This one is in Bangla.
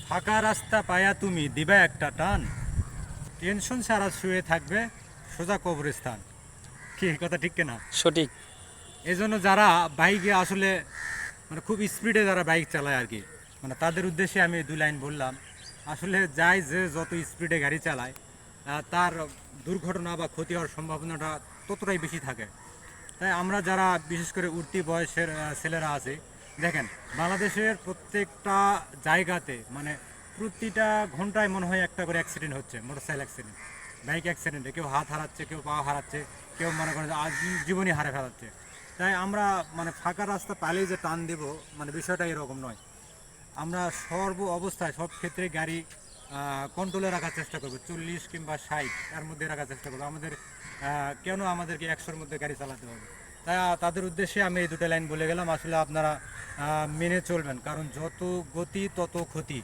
ফাঁকা রাস্তা পায়া তুমি দিবা একটা টান, টেনশন সারা শুয়ে থাকবে সোজা কবরস্থান। কি কথা ঠিক কিনা? সঠিক। এই জন্য যারা বাইকে আসলে মানে খুব স্পিডে যারা বাইক চালায় আর কি, মানে তাদের উদ্দেশ্যে আমি দুই লাইন বললাম। আসলে যাই যে যত স্পিডে গাড়ি চালায় তার দুর্ঘটনা বা ক্ষতি হওয়ার সম্ভাবনাটা ততটাই বেশি থাকে। তাই আমরা যারা বিশেষ করে উঠতি বয়সের ছেলেরা আছে, দেখেন বাংলাদেশের প্রত্যেকটা জায়গাতে মানে প্রতিটা ঘন্টায় মনে হয় একটা করে অ্যাক্সিডেন্ট হচ্ছে, মোটরসাইকেল অ্যাক্সিডেন্ট, বাইক অ্যাক্সিডেন্টে কেউ হাত হারাচ্ছে, কেউ পা হারাচ্ছে, কেউ মনে করেন যে আজ জীবনই হারে ফেলাচ্ছে। তাই আমরা মানে ফাঁকা রাস্তা পালেই যে টান দেব, মানে বিষয়টা এরকম নয়। আমরা সর্ব অবস্থায় সব ক্ষেত্রে গাড়ি কন্ট্রোলে রাখার চেষ্টা করবো, 40 কিংবা 60 এর মধ্যে রাখার চেষ্টা করবো। আমাদের কেন আমাদেরকে 100-র মধ্যে গাড়ি চালাতে হবে? তাই তাদের উদ্দেশ্যে আমি এই দুটো লাইন বলে গেলাম। আসলে আপনারা মেনে চলবেন, কারণ যত গতি তত ক্ষতি।